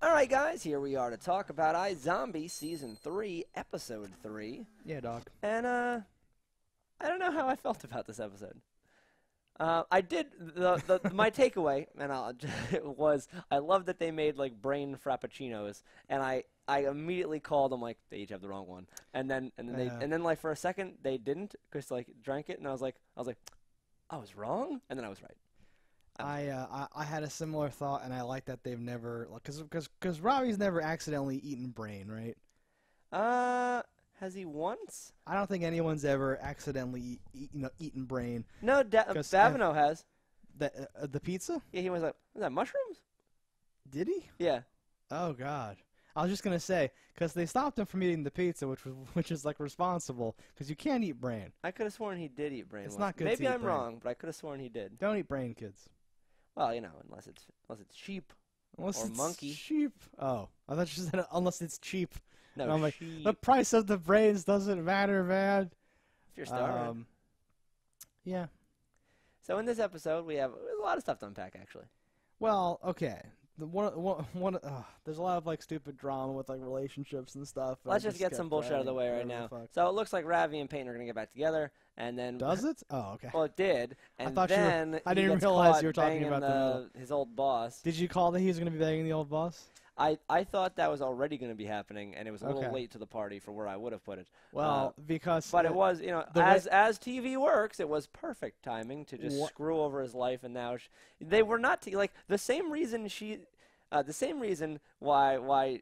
Alright guys, here we are to talk about iZombie Season 3, Episode 3. Yeah, dog. And, I don't know how I felt about this episode. I did, my takeaway, and was, I love that they made, like, brain frappuccinos, and I immediately called them, like, they each have the wrong one. And then, like, for a second, they didn't, because, like, drank it, and I was like, I was wrong? And then I was right. I had a similar thought, and I like that they've never, because Robbie's never accidentally eaten brain, right? Has he once? I don't think anyone's ever accidentally eaten brain. No, Davino has. The pizza? Yeah, he was like, was that mushrooms? Did he? Yeah. Oh God. I was just gonna say, because they stopped him from eating the pizza, which is like responsible, because you can't eat brain. I could have sworn he did eat brain. It's once. not good. Maybe to eat I'm brain. wrong, but I could have sworn he did. Don't eat brain, kids. Well, you know, unless it's sheep or it's monkey. Cheap. Oh, I thought you said unless it's cheap. No, and I'm like, sheep. the price of the brains doesn't matter, man. If you're starving. Yeah. So in this episode, we have a lot of stuff to unpack, actually. Well, okay. There's a lot of like stupid drama with like relationships and stuff. Let's just get some bullshit out of the way right now. So it looks like Ravi and Peyton are going to get back together, and then does it? Oh, okay. Well, it did, and I didn't realize you were talking about his old boss. Did you call that he was going to be banging the old boss? I thought that was already going to be happening, and it was a little late to the party for where I would have put it. Well, but it was, you know, as TV works, it was perfect timing to just screw over his life, and now they were not like the same reason why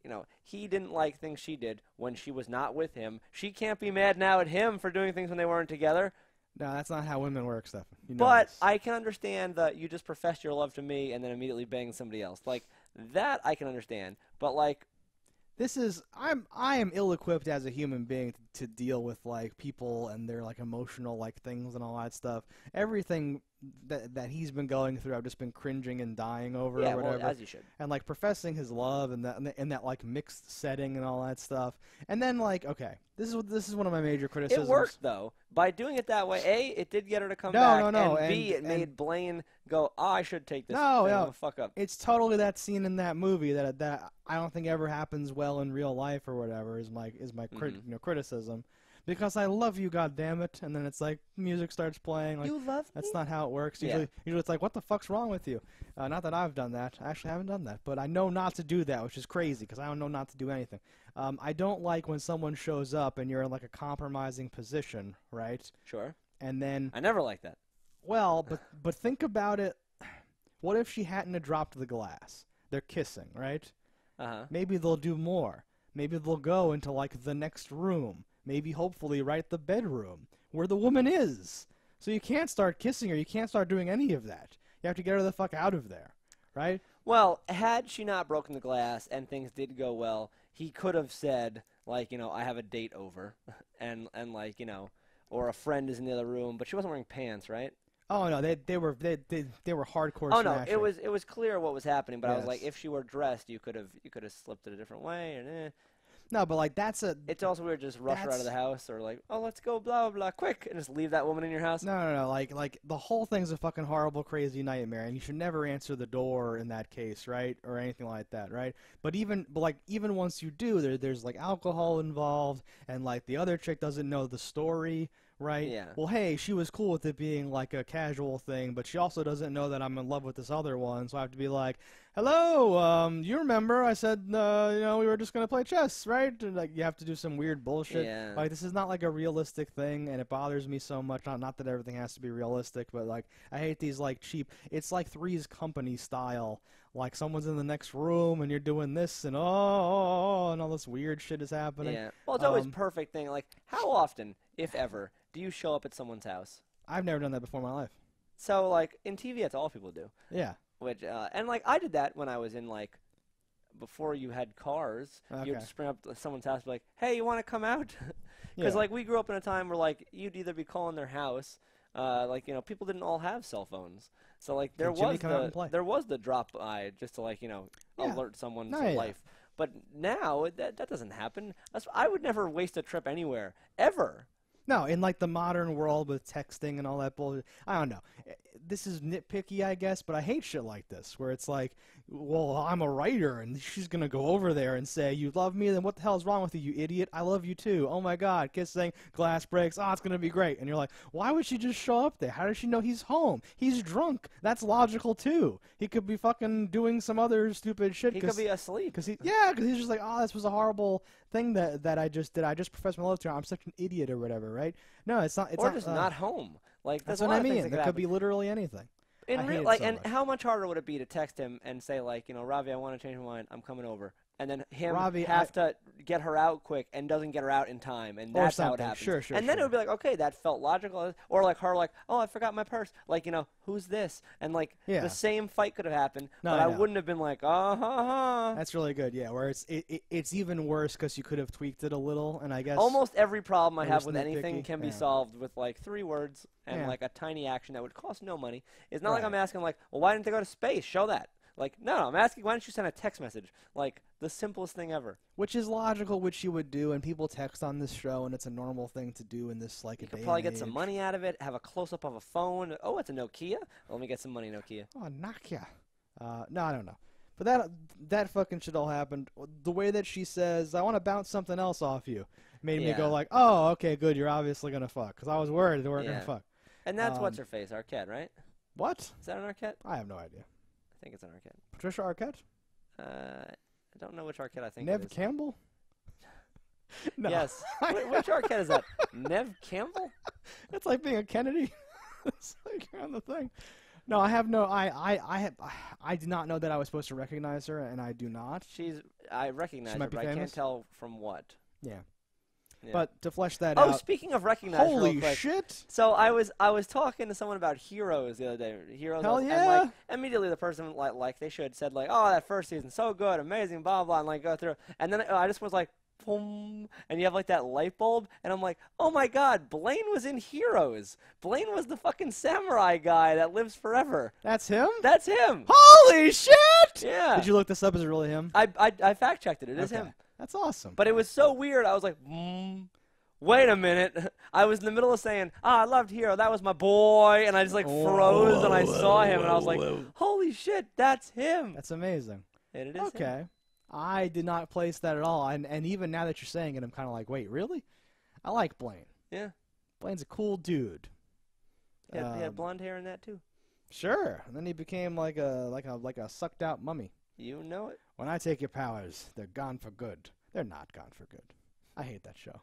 you know, he didn't like things she did when she was not with him. She can't be mad now at him for doing things when they weren't together. No, that's not how women work, Stephen. You know but this. I can understand that you just professed your love to me and then immediately banged somebody else. Like that, I can understand. But like, I am ill-equipped as a human being to deal with like people and their like emotional like things and all that stuff. Everything that he's been going through, I've just been cringing and dying over. Yeah, or whatever. well, as you should. And like professing his love and that like mixed setting and all that stuff. And then like, okay, this is one of my major criticisms. It worked though. By doing it that way, A, it did get her to come back, and B, it made Blaine go, oh, I should take this fuck up. It's totally that scene in that movie that I don't think ever happens well in real life or whatever is my criticism. Because I love you, goddammit, and then it's like music starts playing. Like, you love me? That's not how it works. Yeah. Usually it's like, what the fuck's wrong with you? Not that I've done that. I actually haven't done that. But I know not to do that, which is crazy, because I don't know not to do anything. I don't like when someone shows up and you're in like a compromising position, right? Sure. And then... I never like that. Well, but think about it. What if she hadn't have dropped the glass? They're kissing, right? Uh-huh. Maybe they'll do more. Maybe they'll go into like the next room. Maybe, hopefully, right the bedroom where the woman is. So you can't start kissing her. You can't start doing any of that. You have to get her the fuck out of there, right? Well, had she not broken the glass and things did go well, he could have said, like, you know, I have a date over, and like, you know, or a friend is in the other room, but she wasn't wearing pants, right? Oh no, they were hardcore. Oh smashing. no, it was clear what was happening, but I was like, if she were dressed, you could have slipped it a different way, and No, but like It's also weird to just rush her out of the house or like, oh, let's go, blah, blah, blah, quick, and just leave that woman in your house. No. Like the whole thing's a fucking horrible, crazy nightmare, and you should never answer the door in that case, right, or anything like that, right? But even once you do, there's like alcohol involved, and like the other chick doesn't know the story. Right? Yeah. Well, hey, she was cool with it being like a casual thing, but she also doesn't know that I'm in love with this other one, so I have to be like, hello, you remember I said, you know, we were just going to play chess, right? And, like, you have to do some weird bullshit. Yeah. Like, this is not like a realistic thing, and it bothers me so much. Not that everything has to be realistic, but like, I hate these like cheap, it's like Three's Company style. Like, someone's in the next room, and you're doing this, and and all this weird shit is happening. Yeah. Well, it's always perfect thing. Like, how often, if ever, do you show up at someone's house? I've never done that before in my life. So, like, in TV, that's all people do. Yeah. Which, and, like, I did that when I was in, like, before you had cars. Okay. You would just bring up to someone's house and be like, hey, you want to come out? Because, Yeah. like, we grew up in a time where, like, you'd either be calling their house, like, you know, people didn't all have cell phones. So, like, there was the drop by just to, like, you know, alert someone to life. But now, that doesn't happen. I would never waste a trip anywhere, ever. No, in like the modern world with texting and all that bullshit. I don't know. This is nitpicky, I guess, but I hate shit like this, where it's like, well, I'm a writer, and she's gonna go over there and say, "You love me? Then what the hell is wrong with you, you idiot? I love you too. Oh my God, kissing, glass breaks. Oh, it's gonna be great." And you're like, why would she just show up there? How does she know he's home? He's drunk. That's logical too. He could be fucking doing some other stupid shit. He could be asleep. Because he's just like, oh, this was a horrible thing that I just did. I just professed my love to her. I'm such an idiot or whatever, right? No, it's not. It's or not, just not home. Like that's there's what a lot I of things mean. that It could could happen. be literally anything. In I real, hate like, it so and much. how much harder would it be to text him and say, like, you know, Ravi, I want to change my mind. I'm coming over. And then him Ravi, have to get her out quick and doesn't get her out in time, and Or that's how it something. happens. Sure. And then it would be like, okay, that felt logical. Or like her, like, oh, I forgot my purse. Like, you know, who's this? And like Yeah. the same fight could have happened, No, but I I know. wouldn't have been like, uh-huh. That's really good. Yeah, where it's even worse because you could have tweaked it a little, and I guess Almost every problem I Or have just with anything nitpicky. can be Yeah. solved with like 3 words and Yeah. like a tiny action that would cost no money. It's not like Right. I'm asking like, well, why didn't they go to space? Show that. Like, no, I'm asking, why don't you send a text message? Like, the simplest thing ever. which is logical, which you would do, and people text on this show, and it's a normal thing to do in this like You a could day probably and get some age. money out of it, have a close-up of a phone. Oh, it's a Nokia? Let me get some money, Nokia. Oh, Nokia. No, I don't know. But that fucking shit all happened. The way that she says, "I want to bounce something else off you," made me go Yeah. like, "Oh, okay, good. You're obviously gonna fuck." Because I was worried they weren't Yeah. gonna fuck. And that's Um, what's her face, Arquette, right? What? Is that an Arquette? I have no idea. I think it's an Arquette. Patricia Arquette? I don't know which Arquette I think Nev it is. Campbell? No. Yes. Which Arquette is that? Nev Campbell? It's like being a Kennedy. It's like you're on the thing. No, I have no. I did not know that I was supposed to recognize her, and I do not. I recognize She her, might be but I can't famous? tell from what. Yeah. Yeah. But to flesh that Oh, out. speaking of recognize, real Holy quick. shit! So I was talking to someone about Heroes the other day. Heroes. Hell And yeah. like immediately the person like they should said like, oh, that first season so good, amazing, blah blah, and like go through. And then I just was like, boom, and you have like that light bulb, and I'm like, oh my God, Blaine was in Heroes. Blaine was the fucking samurai guy that lives forever. That's him? That's him. Holy shit! Yeah. Did you look this up? Is it really him? I fact checked it. It is Okay. him. That's awesome. But it was so weird. I was like, wait a minute. I was in the middle of saying, I loved Hero. That was my boy. And I just like froze and I saw him and I was like, holy shit, that's him. That's amazing. And it is him. Okay. I did not place that at all. And even now that you're saying it, I'm kind of like, wait, really? I like Blaine. Yeah. Blaine's a cool dude. He had blonde hair in that too. Sure. And then he became like a sucked out mummy. You know it. When I take your powers, they're gone for good. They're not gone for good. I hate that show.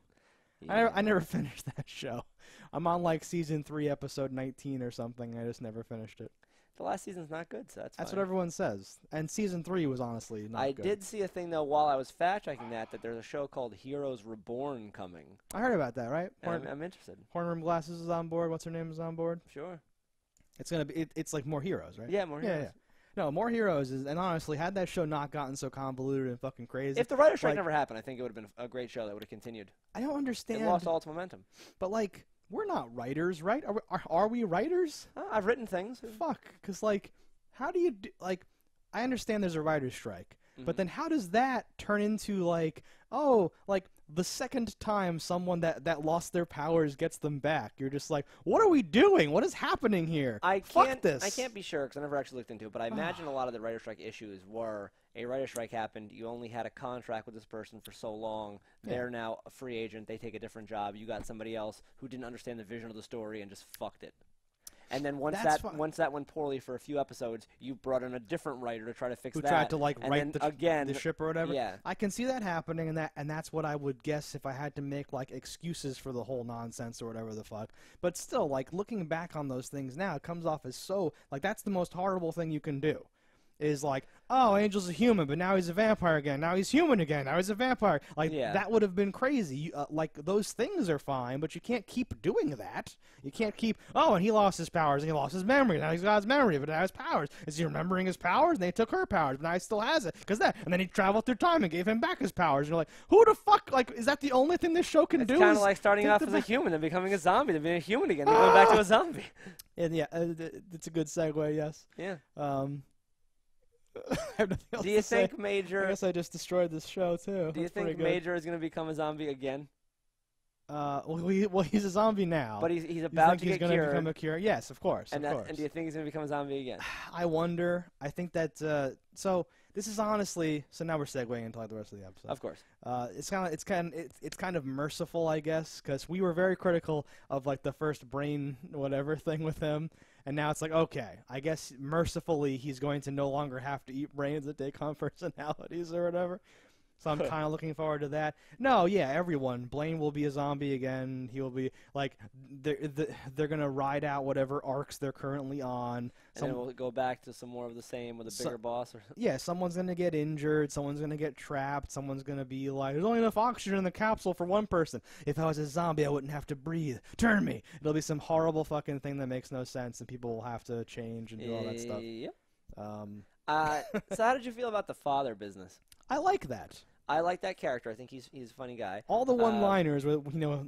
Yeah. I never finished that show. I'm on like season 3, episode 19 or something. I just never finished it. The last season's not good, so that's That's fine. what everyone says. And season 3 was honestly not I good. did see a thing though while I was fact checking that there's a show called Heroes Reborn coming. I heard about that, right? And I'm interested. Hornroom Glasses is on board. What's her name is on board? Sure. It's gonna be. It's like more heroes, right? Yeah, more Heroes. Yeah. No, more heroes is. And honestly, had that show not gotten so convoluted and fucking crazy, If the writer's strike like- never happened, I think it would have been a great show that would have continued. I don't understand. It lost all its momentum. But like, we're not writers, right? Are we writers? I've written things. Fuck, because like, how do you do, like? I understand there's a writer's strike, but Mhm. then how does that turn into like, oh, like the second time someone that lost their powers gets them back? You're just like, what are we doing? What is happening here? Fuck this. I can't be sure because I never actually looked into it, but I imagine a lot of the writer's strike issues were a writer's strike happened, you only had a contract with this person for so long, Yeah. they're now a free agent, they take a different job, you got somebody else who didn't understand the vision of the story and just fucked it. And then once That's once that went poorly for a few episodes, you brought in a different writer to try to fix Who that. tried to like and write then again, the ship or whatever. Yeah. I can see that happening, and that's what I would guess if I had to make like excuses for the whole nonsense or whatever the fuck. But still, like looking back on those things now, it comes off as so like that's the most horrible thing you can do. Is like, oh, Angel's a human, but now he's a vampire again. Now he's human again. Now he's a vampire. Like Yeah. that would have been crazy. Like those things are fine, but you can't keep doing that. You can't keep. Oh, and he lost his powers, and he lost his memory. Now he's got his memory, but now his powers. Is he remembering his powers? And they took her powers, but now he still has it. Because that, and then he traveled through time and gave him back his powers. And you're like, who the fuck? Like, is that the only thing this show can it's do? kind is of like starting take off the as a back- human and becoming a zombie, then being a human again, then going back to a zombie. And yeah, it's a good segue. Yes. Yeah. I have nothing else Do you to say. think I Major? guess I just destroyed this show too. Do you That's pretty think good. Major is going to become a zombie again? Well, he's a zombie now. But he's You about think to he's get going to cured. become a cure? Yes, of course, And of course. and do you think he's going to become a zombie again? I wonder. I think that. So this is honestly. So now we're segueing into like the rest of the episode. Of course. It's kind of merciful, I guess, because we were very critical of like the first brain whatever thing with him, and now it's like, okay, I guess mercifully he's going to no longer have to eat brains that take on personalities or whatever. So I'm kind of looking forward to that. No, yeah, everyone. Blaine will be a zombie again. He will be like they're gonna ride out whatever arcs they're currently on. And then we'll go back to some more of the same with a bigger boss. Or yeah, someone's gonna get injured. Someone's gonna get trapped. Someone's gonna be like, "There's only enough oxygen in the capsule for one person. If I was a zombie, I wouldn't have to breathe. Turn me." It'll be some horrible fucking thing that makes no sense, and people will have to change and do all that stuff. Yep. So how did you feel about the father business? I like that. I like that character. I think he's a funny guy. All the one-liners,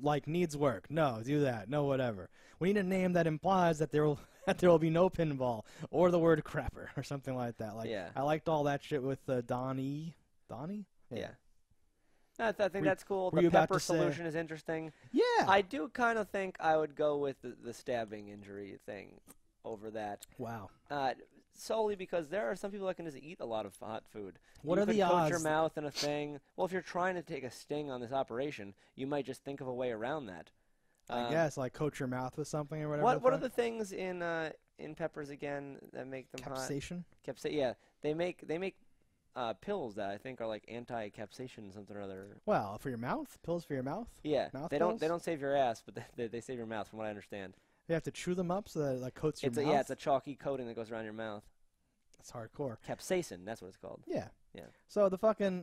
like needs work. No, do that. No, whatever. We need a name that implies that there will be no pinball or the word crapper or something like that. Like, yeah. I liked all that shit with Donnie. Donnie? Yeah. I think that's cool. were The you about pepper to say- solution is interesting. Yeah. I do kind of think I would go with the stabbing injury thing over that. Wow. Solely because there are some people that can just eat a lot of hot food. What you are the could coat odds? your mouth in a thing. Well, if you're trying to take a sting on this operation, you might just think of a way around that. I guess, like coat your mouth with something or whatever. What are the things in peppers again that make them capsaicin? hot? Yeah, they make pills that I think are like anti-capsaicin something or other. Well, for your mouth, pills for your mouth. Yeah, mouth they pills? don't save your ass, but they save your mouth, from what I understand. You have to chew them up so that it like coats your mouth. Yeah, it's a chalky coating that goes around your mouth. It's hardcore. Capsaicin, that's what it's called. Yeah. Yeah. So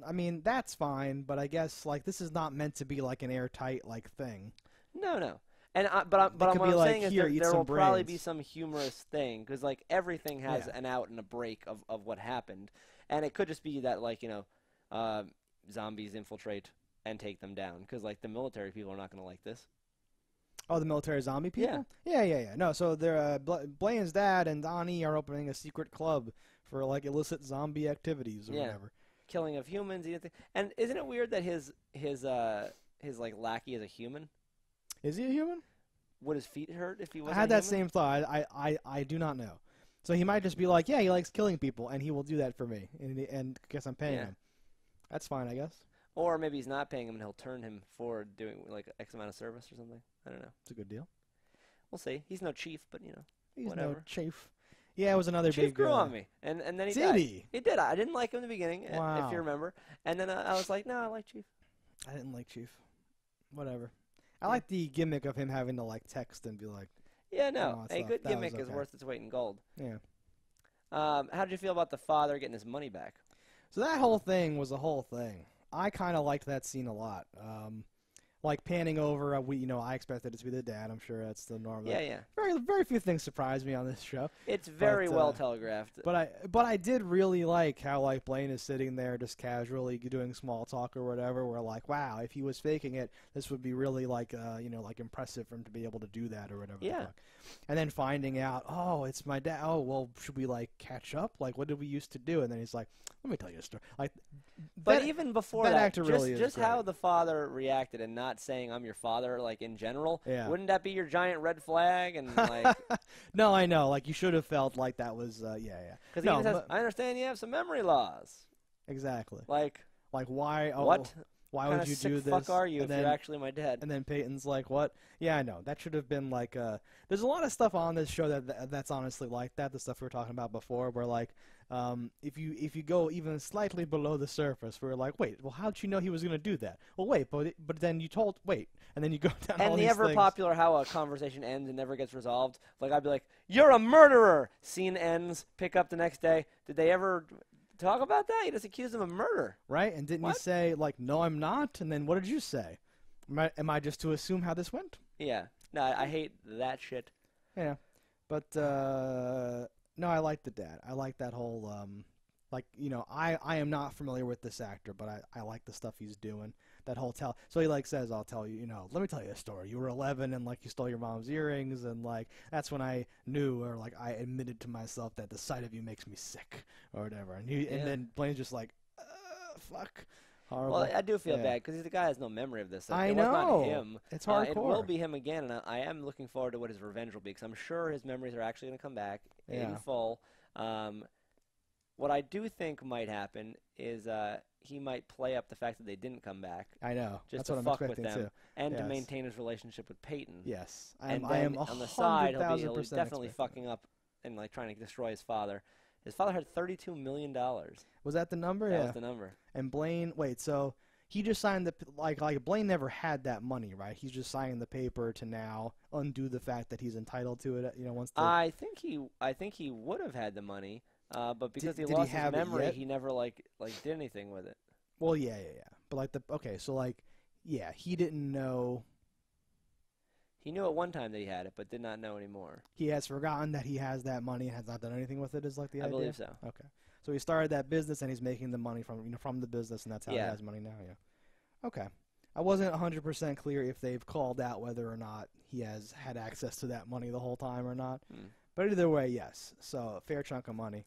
I mean, that's fine, but I guess like this is not meant to be like an airtight like thing. No. And what I'm saying is there will probably be some humorous thing because like everything has an out and a break of what happened, and it could just be that like zombies infiltrate and take them down because like the military people are not going to like this. Oh, the military zombie people? Yeah. No, so they're Blaine's dad and Donnie are opening a secret club for like illicit zombie activities or whatever. Killing of humans, and isn't it weird that his like lackey is a human? Is he a human? Would his feet hurt if he wasn't? I had that same thought. I do not know. So he might just be like, yeah, he likes killing people, and he will do that for me, and guess I'm paying him. That's fine, I guess. Or maybe he's not paying him, and he'll turn him for doing like X amount of service or something. I don't know. It's a good deal. We'll see. He's no chief, but he's whatever. No chief. Yeah, it was another Chief big. grew on me, and then he did died. he? He did. I didn't like him in the beginning, Wow. if you remember. And then I was like, no, I like Chief. I didn't like Chief. Whatever. I like the gimmick of him having to like text and be like. Yeah, no, a stuff. good That gimmick was is okay. worth its weight in gold. Yeah. How did you feel about the father getting his money back? So that whole thing was a whole thing. I kind of liked that scene a lot. Like panning over, I expected it to be the dad. I'm sure that's the norm. Yeah. Very few things surprise me on this show. It's very well telegraphed. But I did really like how like Blaine is sitting there just casually doing small talk or whatever. Where like, wow, if he was faking it, this would be really like like impressive for him to be able to do that or whatever. Yeah. The fuck. And then finding out, oh, it's my dad. Oh, well, should we like catch up? Like, what did we used to do? And then he's like, let me tell you a story. Like, but even before that, actor really just is how great. the father reacted and not saying I'm your father, like in general, Yeah. wouldn't that be your giant red flag? And like, No, I know. Like, you should have felt like that was, yeah. because No, he even says, I understand you have some memory loss. Exactly. Like why? Oh, what? Why Kinda would you sick do this? fuck are you And if you're actually my dad? And then Peyton's like, what? Yeah, I know. That should have been like, there's a lot of stuff on this show that's honestly like that. The stuff we were talking about before, where like, if you go even slightly below the surface, we're like, wait, well, how'd you know he was going to do that? Well, wait, but then you told, wait, and then you go down all And the these ever things. popular how a conversation ends and never gets resolved. Like I'd be like, "You're a murderer." Scene ends. Pick up the next day. Did they ever talk about that? You just accused him of murder. Right? And didn't you say like, no, I'm not? And then what did you say? Am I just to assume how this went? Yeah. No, I hate that shit. Yeah, but no, I like the dad. I like that whole I am not familiar with this actor, but I like the stuff he's doing. That whole so he like says, I'll tell you, let me tell you a story. You were 11 and like you stole your mom's earrings, and like that's when I knew, or like I admitted to myself that the sight of you makes me sick or whatever. And then Blaine's just like, fuck. Horrible. Well, I do feel Yeah. bad because the guy has no memory of this. Like, I it was know. not him. It's It will hardcore. be him again, and I am looking forward to what his revenge will be because I'm sure his memories are actually going to come back in Yeah. full. What I do think might happen is he might play up the fact that they didn't come back I know. just That's to what I'm fuck with expecting them too. and to Yes. maintain his relationship with Peyton. Yes. And I then am on the side, he'll be 100,000% definitely expecting fucking up and like trying to destroy his father. His father had $32 million. That Was that the number? was the number. And Blaine, wait, so he just signed the like Blaine never had that money, right? He's just signing the paper to now undo the fact that he's entitled to it. Once the I think he would have had the money, but because he did he lost have his it memory, yet? he never like did anything with it. well, yeah. But like yeah, he didn't know. He knew at one time that he had it, but did not know anymore. He has forgotten that he has that money and has not done anything with it. Is like the I idea. believe so. Okay, so he started that business and he's making the money from the business, and that's how he Yeah. has money now. Yeah. Okay. I wasn't 100% clear if they've called out whether or not he has had access to that money the whole time or not. But either way, yes. So a fair chunk of money.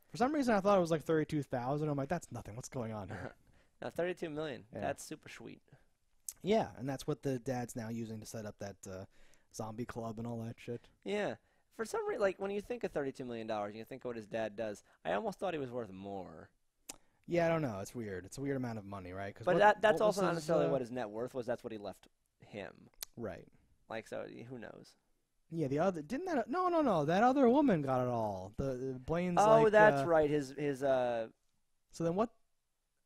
For some reason, I thought it was like 32,000. I'm like, that's nothing. What's going on here? Now 32 million. Yeah. That's super sweet. Yeah, and that's what the dad's now using to set up that zombie club and all that shit. Yeah. For some reason, like when you think of $32 million, you think of what his dad does. I almost thought he was worth more. Yeah, I don't know. It's weird. It's a weird amount of money, right? But that's also not necessarily his, what his net worth was. That's what he left him. Right. Like, so who knows? Yeah, the other didn't that no that other woman got it all. The Blaine's Oh, like, that's right. His So then what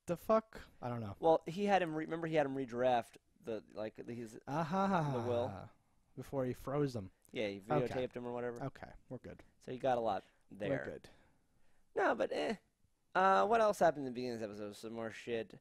the fuck? I don't know. Well, he had him. Remember, he had him redraft the the will. Before he froze them. Yeah, he Okay. videotaped him or whatever. Okay, we're good. So he got a lot there. We're good. No, but what else happened in the beginning of this episode? Some more shit.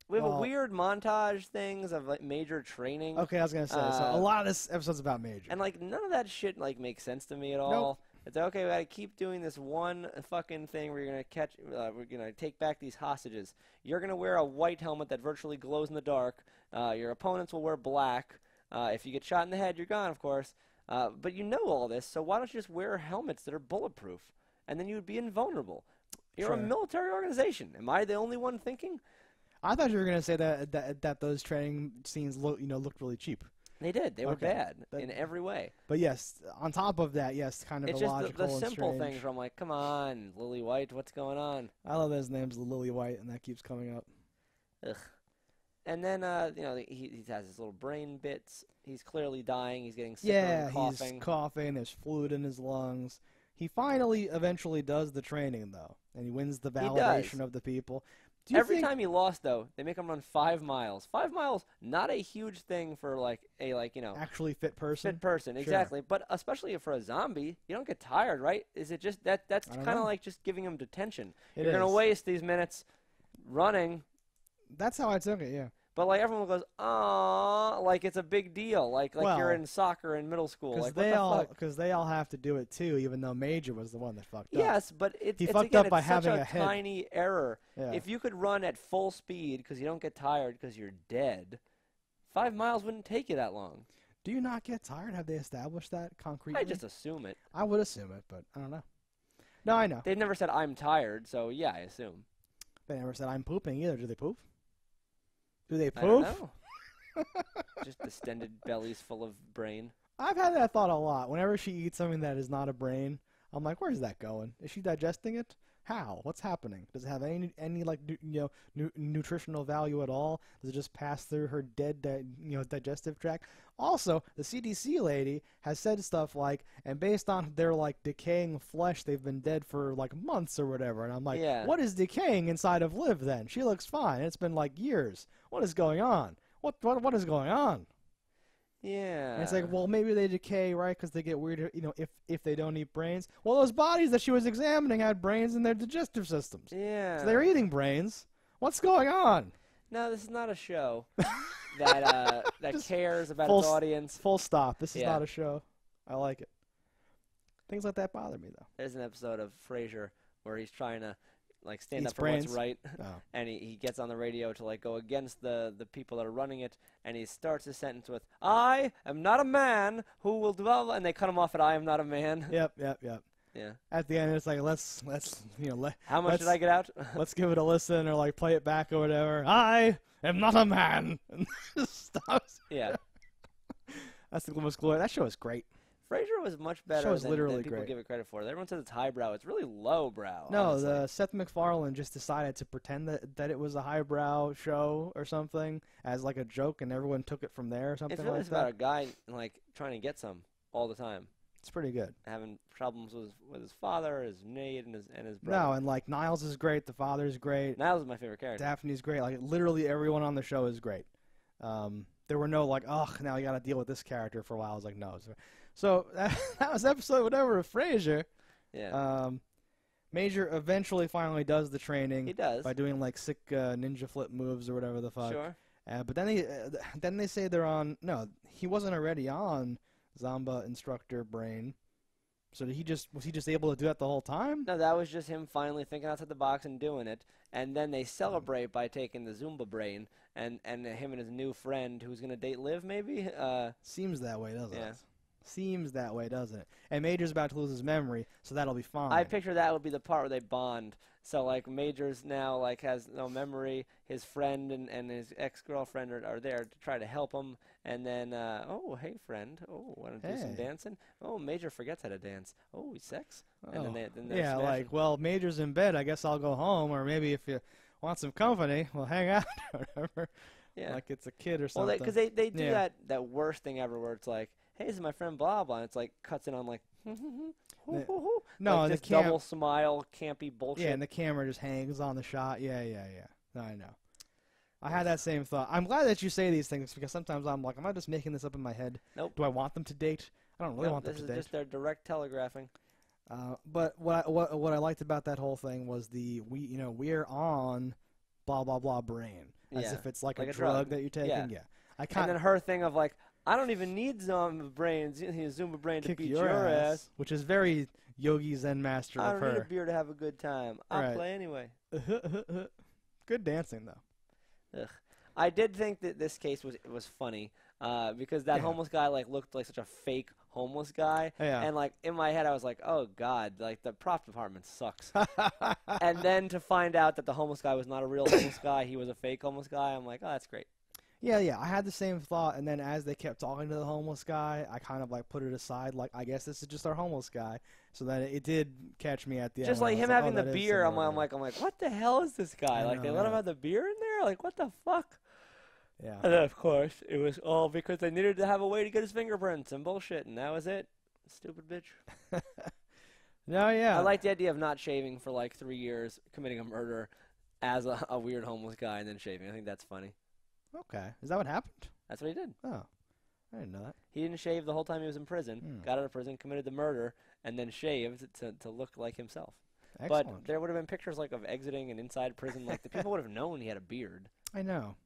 We have a weird montage things of like major training. Okay, I was gonna say so. A lot of this episode's about Major. And like none of that shit like makes sense to me at all. Nope. It's okay. We gotta keep doing this one fucking thing where you're gonna catch. We're gonna take back these hostages. You're gonna wear a white helmet that virtually glows in the dark. Your opponents will wear black. If you get shot in the head, you're gone, of course. But you know all this, so why don't you just wear helmets that are bulletproof, and then you would be invulnerable. You're Sure. a military organization. Am I the only one thinking? I thought you were gonna say that those training scenes looked really cheap. They did. They were Okay. bad That- in every way. But yes, on top of that, yes, kind of It's just illogical the and simple strange. things where I'm like, come on, Lily White, what's going on? I love that his name's Lily White, and that keeps coming up. Ugh. And then, he has his little brain bits. He's clearly dying. He's getting sicker Yeah, and coughing. he's coughing. There's fluid in his lungs. He finally, eventually does the training though, and he wins the validation of the people. Do you Every think, time he lost, though, they make him run 5 miles. 5 miles, not a huge thing for actually fit person. fit person, Sure. exactly. But especially for a zombie, you don't get tired, right? Is it just that's I don't kind of know. like just giving him detention. It You're gonna is. waste these minutes running, That's how I took it. Yeah. but like everyone goes, "Aw," like it's a big deal, like Well, you're in soccer in middle school. Because Like what the fuck? they all have to do it too, even though Major was the one that fucked up. Yes, but He it's fucked again, up by it's such having a a head. tiny error. Yeah. If you could run at full speed because you don't get tired because you're dead, 5 miles wouldn't take you that long. Do you not get tired? Have they established that concretely? I just assume it. I would assume it, but I don't know. No, I know. They've never said I'm tired, so yeah, I assume. They never said I'm pooping either. Do they poop? Do they I don't poop? know. Just distended bellies full of brain. I've had that thought a lot. Whenever she eats something that is not a brain, I'm like, where's that going? Is she digesting it? How? What's happening? Does it have any like nutritional value at all? Does it just pass through her dead digestive tract? Also, the CDC lady has said stuff like, and based on their like decaying flesh, they've been dead for like months or whatever. And I'm like, Yeah. what is decaying inside of Liv then? She looks fine. It's been like years. What is going on? What is going on? Yeah. And it's like, well, maybe they decay, right? Because they get weirder, if they don't eat brains. Well, those bodies that she was examining had brains in their digestive systems. Yeah. So they're eating brains. What's going on? No, this is not a show that Just cares about full its audience. Full stop. This is Yeah. not a show. I like it. Things like that bother me, though. There's an episode of Frasier where he's trying to like stand Eats up for brains. what's right, Oh. and he gets on the radio to like go against the people that are running it, and he starts his sentence with "I am not a man who will dwell," and they cut him off at "I am not a man." Yep. Yeah. At the end, it's like let's How much did I get out? let's give it a listen or like play it back or whatever. I am not a man. And just stops. Yeah. That's the most glorious. That show is great. Frasier was much better Show's than literally people great. give it credit for. Everyone says it's highbrow. It's really lowbrow. No, honestly. Seth MacFarlane just decided to pretend that it was a highbrow show or something as like a joke, and everyone took it from there or something It's really like just about that. a guy like trying to get some all the time, It's pretty good. having problems with his father, his maid, and his brother. No, and like Niles is great. The father's great. Niles is my favorite character. Daphne's great. Like literally everyone on the show is great. There were no like, oh, now you got to deal with this character for a while. I was like, no. So that was episode whatever of Frasier. Yeah. Major eventually finally does the training. He does. By doing like sick ninja flip moves or whatever the fuck. Sure. But then they say they're on. No, he wasn't already on Zomba instructor brain. So was he just able to do that the whole time? No, that was just him finally thinking outside the box and doing it. And then they celebrate by taking the Zumba brain and him and his new friend who's gonna date Liv maybe. Seems that way, doesn't Yeah. it? Seems that way, doesn't it? And Major's about to lose his memory, so that'll be fine. I picture that would be the part where they bond. So like Majors now like has no memory. His friend and his ex-girlfriend are there to try to help him. And then oh hey friend, oh want to do some Hey. dancing? Oh Major forgets how to dance. Oh sex. And Oh. then they Yeah, smash like, well, Major's in bed. I guess I'll go home, or maybe if you want some company, we'll hang out or whatever. yeah. Like it's a kid or Well, something. because they do Yeah. that worst thing ever where it's like, hey, this is my friend blah blah, and it's like cuts in on like, No, like and the just double smile, campy bullshit. Yeah, and the camera just hangs on the shot. Yeah. No, I know. I had that same thought. I'm glad that you say these things because sometimes I'm like, am I just making this up in my head? Nope. Do I want them to date? I don't really Nope, want them this to is date. just their direct telegraphing. But what I liked about that whole thing was we're on blah blah blah brain as Yeah, if it's like like a a drug drug. that you're taking. Yeah. Yeah. I And kind then of her thing of like, I don't even need Zumba brains, Zumba brain to kick beat your ass, ass. which is very Yogi Zen master I of don't need a her. beer to have a good time. I'll Right. play anyway. Good dancing though. Ugh. I did think that this case was funny because that Yeah. homeless guy like looked like such a fake homeless guy, Yeah. and like in my head I was like, oh god, like the prop department sucks. And then to find out that the homeless guy was not a real homeless guy, he was a fake homeless guy, I'm like, oh, that's great. Yeah. I had the same thought, and then as they kept talking to the homeless guy, I kind of like put it aside. Like, I guess this is just our homeless guy. So then it did catch me at the end. Just when I like was him having oh, the that is beer, I'm similar. like, what the hell is this guy? I Like they know, let him yeah. have the beer in there? Like what the fuck? Yeah. And then of course it was all because they needed to have a way to get his fingerprints and bullshit, and that was it. Stupid bitch. No, yeah. I like the idea of not shaving for like 3 years, committing a murder as a weird homeless guy, and then shaving. I think that's funny. Okay. Is that what happened? That's what he did. Oh, I didn't know that. He didn't shave the whole time he was in prison, got out of prison, committed the murder, and then shaved to look like himself. Excellent. But there would have been pictures like of exiting and inside prison. Like the people would have known he had a beard. I know.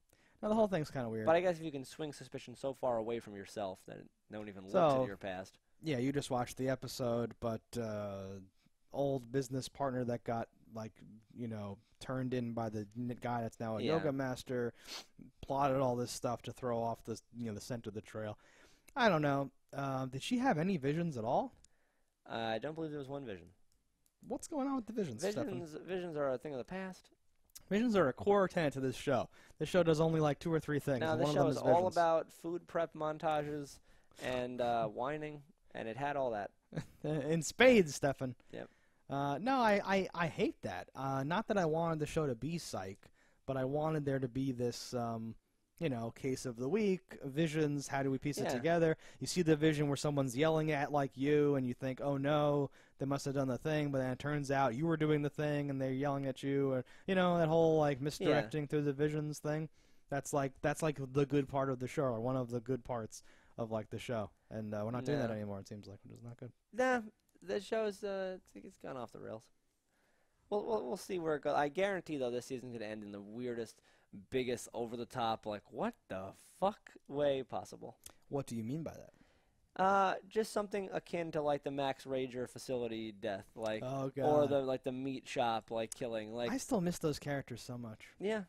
No, the whole thing's kind of weird. But I guess if you can swing suspicion so far away from yourself that no one even looks So- at your past. Yeah, you just watched the episode, but old business partner that got turned in by the guy that's now a Yeah. yoga master, plotted all this stuff to throw off the scent of the trail. I don't know. Did she have any visions at all? I don't believe there was one vision. What's going on with the visions, Stefan? Visions are a thing of the past. Visions are a core tenet to this show. This show does only like 2 or 3 things. Now and this one show of is them is all visions. about food prep montages and whining, and it had all that. In spades, Stefan. Yep. No, I hate that. Not that I wanted the show to be psych, but I wanted there to be this, case of the week, visions, how do we piece it Yeah. together? You see the vision where someone's yelling at like you, and you think, oh no, they must have done the thing, but then it turns out you were doing the thing, and they're yelling at you, or, that whole, like, misdirecting through the visions thing. That's like the good part of the show, or one of the good parts of, like, the show. And we're not doing that No. anymore, it seems like, which is not good. Nah, the show's it's gone off the rails. We'll see where it goes. I guarantee though this season's gonna end in the weirdest, biggest, over the top, like what the fuck way possible. What do you mean by that? Just something akin to like the Max Rager facility death, like, Oh, God. or the meat shop like killing, like I still miss those characters so much. yeah,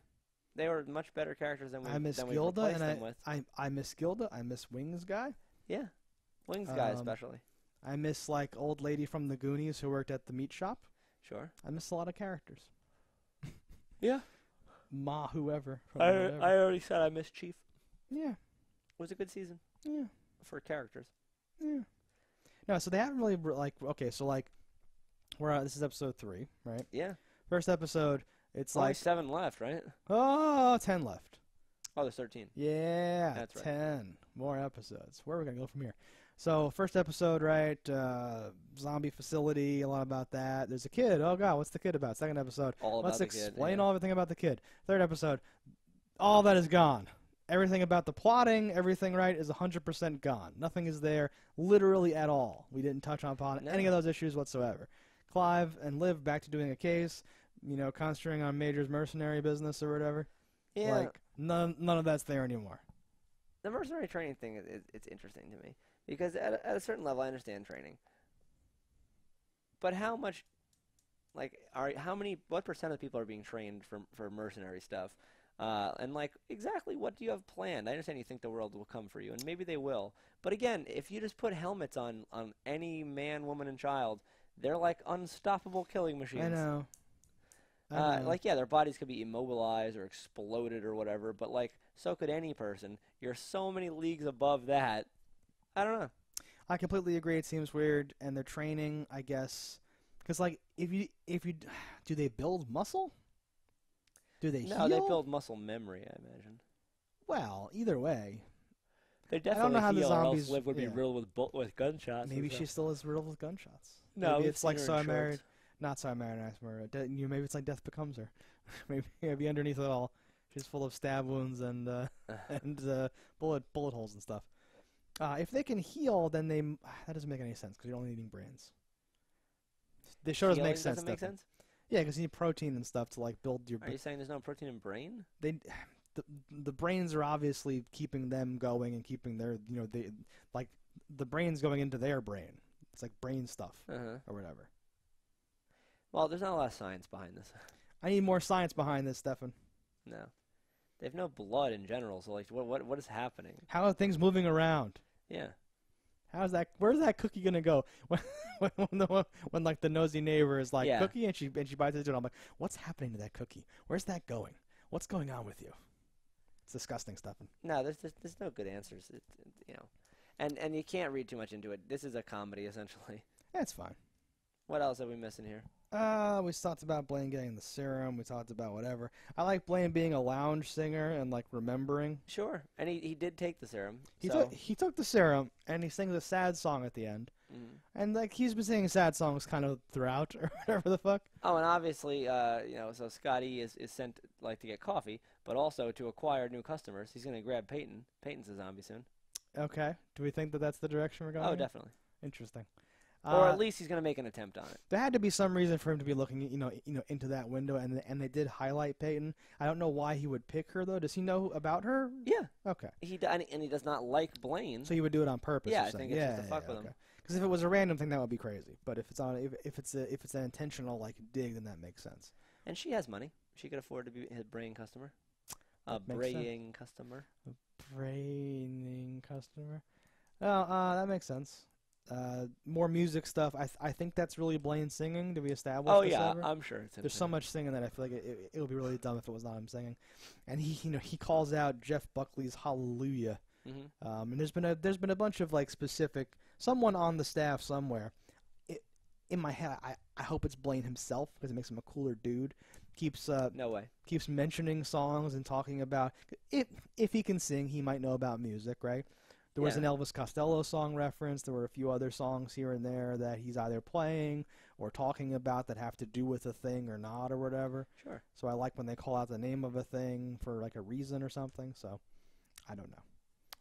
they were much better characters than we I miss than we Gilda, replaced and them with. I miss Gilda. I miss Wings guy. Yeah, Wings guy Um, especially. I miss like old lady from the Goonies who worked at the meat shop. Sure. I miss a lot of characters. Yeah. Ma, whoever. From I whatever. already said I miss Chief. Yeah. It was a good season Yeah. for characters. Yeah. No, so they haven't really like. Okay, so like, this is episode 3, right? Yeah. First episode, it's Only like 7 left, right? 10 left. Oh, there's 13. Yeah, That's right. 10 more episodes. Where are we gonna go from here? So first episode, right? Zombie facility. A lot about that. There's a kid. Oh god, what's the kid about? Second episode. All about Let's the kid. explain Yeah. everything about the kid. Third episode, all that is gone. Everything about the plotting, everything right is 100% gone. Nothing is there, literally at all. We didn't touch upon any of those issues whatsoever. Clive and Liv back to doing a case, concentrating on Major's mercenary business or whatever. Yeah. Like none of that's there anymore. The mercenary training thing it's interesting to me because at a certain level I understand training, but how much, what percent of people are being trained for mercenary stuff, and like exactly what do you have planned? I understand you think the world will come for you, and maybe they will, but again, if you just put helmets on any man, woman, and child, they're like unstoppable killing machines. I know. Yeah, their bodies could be immobilized or exploded or whatever, but like so could any person. You're so many leagues above that. I don't know. I completely agree. It seems weird, and their training, I guess, because like if you do they build muscle? Do they No, heal? they build muscle memory, I imagine. Well, either way. They definitely I don't know how the heal, or else zombies Liv would be yeah. riddled with gunshots. Maybe she still is riddled with gunshots. No, maybe we've it's like seen her So I in Married. shorts. Not So I Married Nice Murder. Maybe it's like Death Becomes Her. maybe underneath it all, she's full of stab wounds and bullet holes and stuff. If they can heal, then that doesn't make any sense because you're only eating brains. They sure doesn't Healing make sense. doesn't make sense? Yeah, because you need protein and stuff to like build your. Are you saying there's no protein in brain? The brains are obviously keeping them going and keeping their the brains going into their brain. It's like brain stuff or whatever. Well, there's not a lot of science behind this. I need more science behind this, Stefan. No. They have no blood in general, so like what is happening? How are things moving around? Yeah. How's that? Where's that cookie gonna go? When like the nosy neighbor is like Yeah. cookie and she bites into it, I'm like, what's happening to that cookie? Where's that going? What's going on with you? It's disgusting, Stefan. No, there's no good answers. And you can't read too much into it. This is a comedy essentially. That's fine. What else are we missing here? We talked about Blaine getting the serum. We talked about whatever. I like Blaine being a lounge singer and like remembering. Sure, and he did take the serum. He took the serum and he sings a sad song at the end. Mhm. And like he's been singing sad songs kind of throughout or whatever the fuck. Oh, and obviously, so Scotty is sent like to get coffee, but also to acquire new customers. He's gonna grab Peyton. Peyton's a zombie soon. Okay. Do we think that that's the direction we're going? Oh, here? definitely. Interesting. Or at least he's gonna make an attempt on it. There had to be some reason for him to be looking, into that window, and they did highlight Peyton. I don't know why he would pick her though. Does he know about her? Yeah. Okay. And he does not like Blaine. So he would do it on purpose. Yeah, you're I saying. think it's just to fuck with him. Because if it was a random thing, that would be crazy. But if it's an intentional like dig, then that makes sense. And she has money. She could afford to be his braying customer. Braying customer. Braying customer. Oh, that makes sense. More music stuff. I think that's really Blaine singing. Did we establish? Oh this yeah, ever? I'm sure it's him. There's so much singing that I feel like it would be really dumb if it was not him singing. And he calls out Jeff Buckley's Hallelujah. Mm-hmm. And there's been a bunch of like specific someone on the staff somewhere. In my head, I hope it's Blaine himself because it makes him a cooler dude. Keeps No way. Keeps mentioning songs and talking about if he can sing, he might know about music, right? There was an Elvis Costello song reference. There were a few other songs here and there that he's either playing or talking about that have to do with a thing or not or whatever. Sure. So I like when they call out the name of a thing for like a reason or something. So I don't know.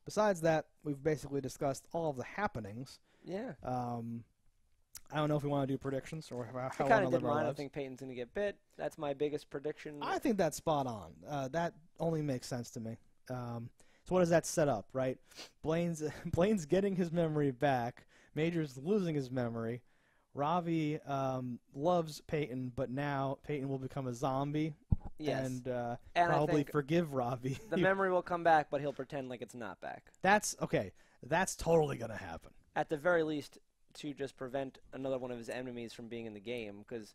Besides that, we've basically discussed all of the happenings. Yeah. I don't know if we want to do predictions or how I we kind want to of live did our mine. I lives. think Peyton's gonna get bit. That's my biggest prediction. I think that's spot on. That only makes sense to me. So what does that set up, right? Blaine's getting his memory back. Major's losing his memory. Ravi loves Peyton, but now Peyton will become a zombie. Yes. And I probably think forgive Ravi. the memory will come back, but he'll pretend like it's not back. That's okay. That's totally gonna happen. At the very least, to just prevent another one of his enemies from being in the game, because,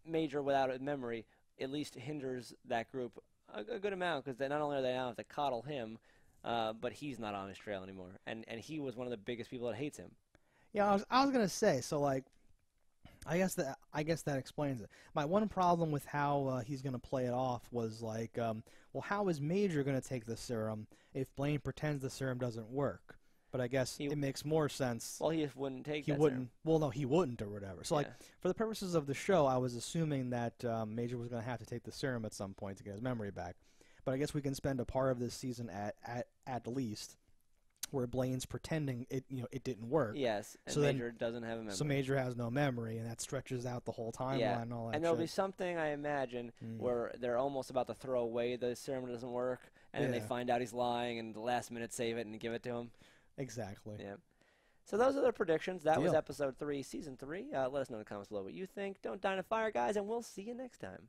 Major without a memory at least hinders that group a good amount, because not only are they now have to coddle him, but he's not on his trail anymore, and he was one of the biggest people that hates him. Yeah, I was gonna say, so like, I guess that explains it. My one problem with how he's gonna play it off was like, well, how is Major gonna take the serum if Blaine pretends the serum doesn't work? But I guess it makes more sense. Well, he wouldn't take He that wouldn't. serum. Well, no, he wouldn't, or whatever. So, like, for the purposes of the show, I was assuming that Major was going to have to take the serum at some point to get his memory back. But I guess we can spend a part of this season at least where Blaine's pretending it didn't work. Yes, and so Major doesn't have a memory. So Major has no memory, and that stretches out the whole timeline and all that. And there'll shit. be something, I imagine, where they're almost about to throw away the serum doesn't work, and then they find out he's lying, and the last minute save it and give it to him. Exactly. Yeah. So those are the predictions. That was Deal. episode 3, season 3. Let us know in the comments below what you think. Don't die in a fire, guys, and we'll see you next time.